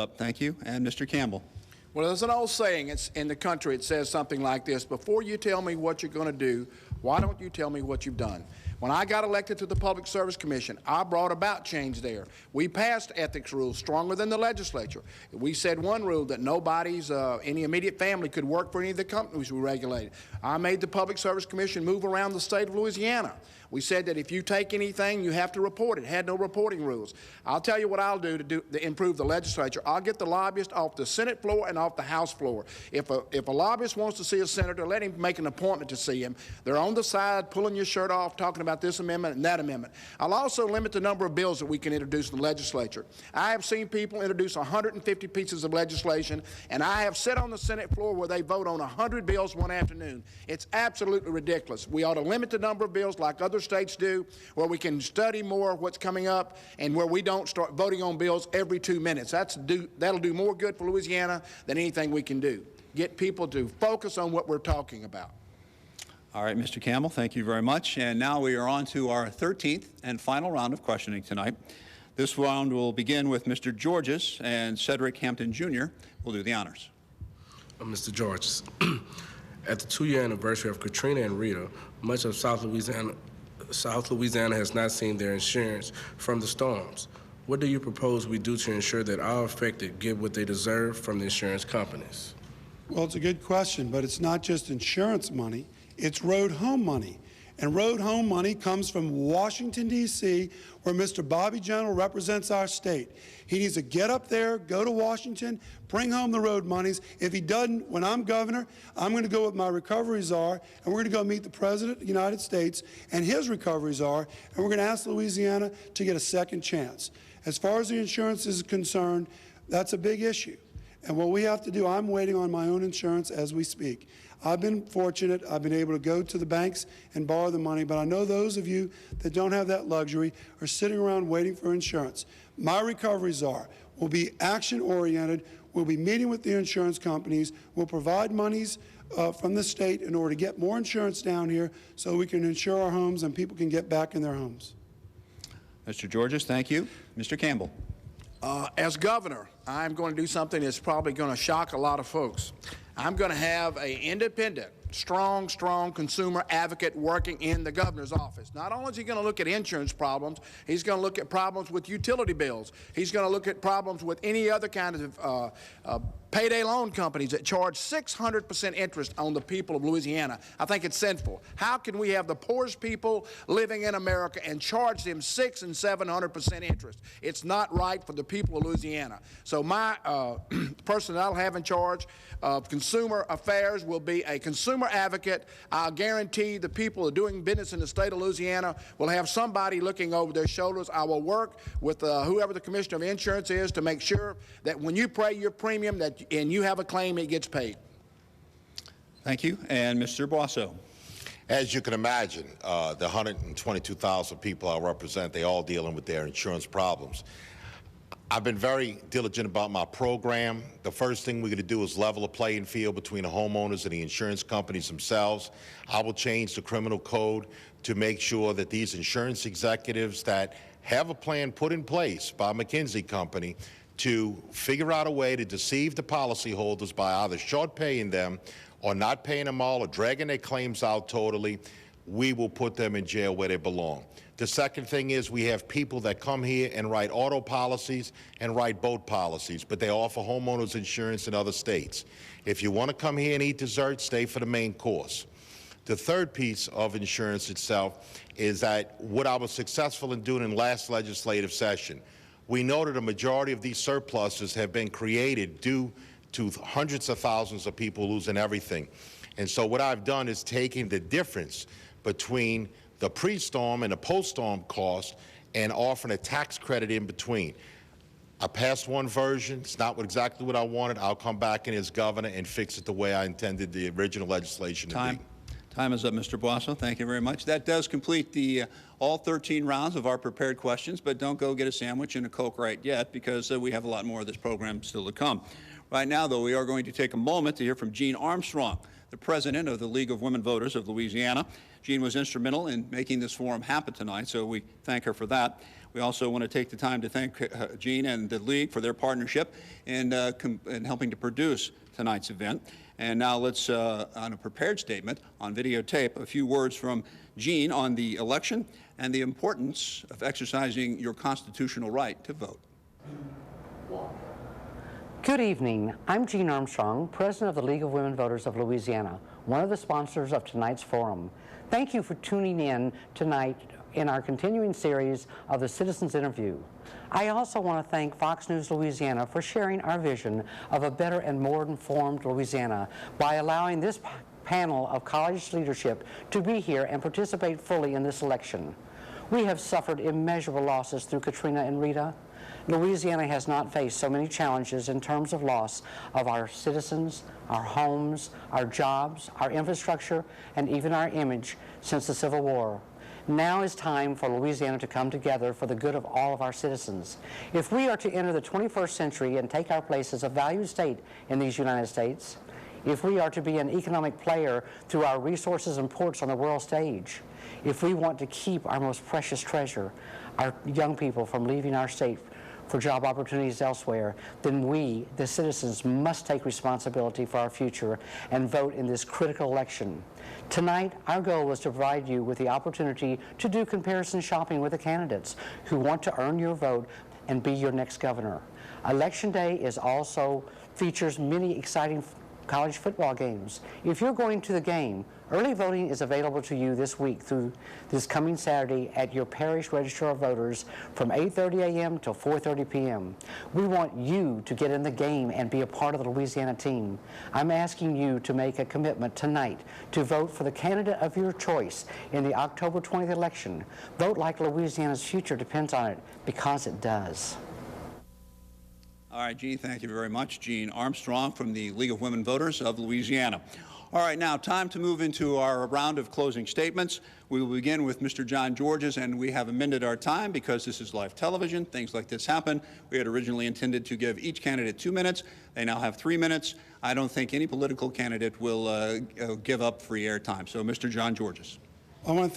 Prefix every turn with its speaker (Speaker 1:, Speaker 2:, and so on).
Speaker 1: Thank you. And Mr. Campbell.
Speaker 2: Well, there's an old saying in the country. It says something like this: before you tell me what you're going to do, why don't you tell me what you've done? When I got elected to the Public Service Commission, I brought about change there. We passed ethics rules stronger than the legislature. We said one rule, that nobody's, any immediate family could work for any of the companies we regulated. I made the Public Service Commission move around the state of Louisiana. We said that if you take anything, you have to report it. Had no reporting rules. I'll tell you what I'll do to improve the legislature. I'll get the lobbyist off the Senate floor and off the House floor. If a lobbyist wants to see a senator, let him make an appointment to see him. They're on the side, pulling your shirt off, talking about this amendment and that amendment. I'll also limit the number of bills that we can introduce in the legislature. I have seen people introduce 150 pieces of legislation, and I have sat on the Senate floor where they vote on 100 bills one afternoon. It's absolutely ridiculous. We ought to limit the number of bills like other states do, where we can study more what's coming up and where we don't start voting on bills every 2 minutes. That'll do more good for Louisiana than anything we can do. Get people to focus on what we're talking about.
Speaker 1: All right, Mr. Campbell, thank you very much. And now we are on to our 13th and final round of questioning tonight. This round will begin with Mr. Georges, and Cedric Hampton Jr. will do the honors.
Speaker 3: Mr. Georges, at the 2-year anniversary of Katrina and Rita, much of South Louisiana has not seen their insurance from the storms. What do you propose we do to ensure that our affected get what they deserve from the insurance companies?
Speaker 4: Well, it's a good question, but it's not just insurance money, it's road home money. And road home money comes from Washington, D.C., where Mr. Bobby General represents our state. He needs to get up there, go to Washington, bring home the road monies. If he doesn't, when I'm governor, I'm going to go with my recovery czar, and we're going to go meet the President of the United States and his recovery czar, and we're going to ask Louisiana to get a second chance. As far as the insurance is concerned, that's a big issue. And what we have to do, I'm waiting on my own insurance as we speak. I've been fortunate. I've been able to go to the banks and borrow the money, but I know those of you that don't have that luxury are sitting around waiting for insurance. My recovery czar will be action-oriented. We'll be meeting with the insurance companies. We'll provide monies from the state in order to get more insurance down here so we can insure our homes and people can get back in their homes.
Speaker 1: Mr. Georges, thank you. Mr. Campbell.
Speaker 2: As governor, I'm going to do something that's probably going to shock a lot of folks. I'm going to have an independent, strong consumer advocate working in the governor's office. Not only is he going to look at insurance problems, he's going to look at problems with utility bills. He's going to look at problems with any other kind of payday loan companies that charge 600% interest on the people of Louisiana. I think it's sinful. How can we have the poorest people living in America and charge them 600% and 700% interest? It's not right for the people of Louisiana. So my person that I'll have in charge of consumer affairs will be a consumer advocate. I'll guarantee the people who are doing business in the state of Louisiana will have somebody looking over their shoulders. I will work with whoever the commissioner of insurance is to make sure that when you pay your premium and you have a claim, it gets paid.
Speaker 1: Thank you. And Mr. Boisseau.
Speaker 5: As you can imagine, the 122,000 people I represent, they all dealing with their insurance problems. I've been very diligent about my program. The first thing we're going to do is level the playing field between the homeowners and the insurance companies themselves. I will change the criminal code to make sure that these insurance executives that have a plan put in place by McKinsey Company to figure out a way to deceive the policyholders by either short paying them or not paying them all or dragging their claims out totally, we will put them in jail where they belong. The second thing is we have people that come here and write auto policies and write boat policies, but they offer homeowners insurance in other states. If you want to come here and eat dessert, stay for the main course. The third piece of insurance itself is that what I was successful in doing in last legislative session, we know that a majority of these surpluses have been created due to hundreds of thousands of people losing everything. And so what I've done is taken the difference between the pre-storm and the post-storm cost and offering a tax credit in between. I passed one version. It's not exactly what I wanted. I'll come back in as governor and fix it the way I intended the original legislation to be.
Speaker 1: Time is up, Mr. Boisseau. Thank you very much. That does complete the all 13 rounds of our prepared questions, but don't go get a sandwich and a Coke right yet because we have a lot more of this program still to come. Right now, though, we are going to take a moment to hear from Jean Armstrong, the president of the League of Women Voters of Louisiana. Jean was instrumental in making this forum happen tonight, so we thank her for that. We also want to take the time to thank Jean and the League for their partnership in helping to produce tonight's event. And now let's, on a prepared statement on videotape, a few words from Jean on the election and the importance of exercising your constitutional right to vote.
Speaker 6: Good evening. I'm Jean Armstrong, President of the League of Women Voters of Louisiana, one of the sponsors of tonight's forum. Thank you for tuning in tonight in our continuing series of the Citizens Interview. I also want to thank Fox News Louisiana for sharing our vision of a better and more informed Louisiana by allowing this panel of college leadership to be here and participate fully in this election. We have suffered immeasurable losses through Katrina and Rita. Louisiana has not faced so many challenges in terms of loss of our citizens, our homes, our jobs, our infrastructure, and even our image since the Civil War. Now is time for Louisiana to come together for the good of all of our citizens. If we are to enter the 21st century and take our place as a valued state in these United States, if we are to be an economic player through our resources and ports on the world stage, if we want to keep our most precious treasure, our young people, from leaving our state for job opportunities elsewhere, then we, the citizens, must take responsibility for our future and vote in this critical election. Tonight, our goal was to provide you with the opportunity to do comparison shopping with the candidates who want to earn your vote and be your next governor. Election Day features many exciting college football games. If you're going to the game, early voting is available to you this week through this coming Saturday at your parish register of voters from 8:30 a.m. till 4:30 p.m. We want you to get in the game and be a part of the Louisiana team. I'm asking you to make a commitment tonight to vote for the candidate of your choice in the October 20th election. Vote like Louisiana's future depends on it, because it does.
Speaker 1: All right, Jean, thank you very much. Jean Armstrong from the League of Women Voters of Louisiana. All right, now time to move into our round of closing statements. We will begin with Mr. John Georges, and we have amended our time because this is live television. Things like this happen. We had originally intended to give each candidate 2 minutes. They now have 3 minutes. I don't think any political candidate will give up free airtime. So, Mr. John Georges.
Speaker 4: I want to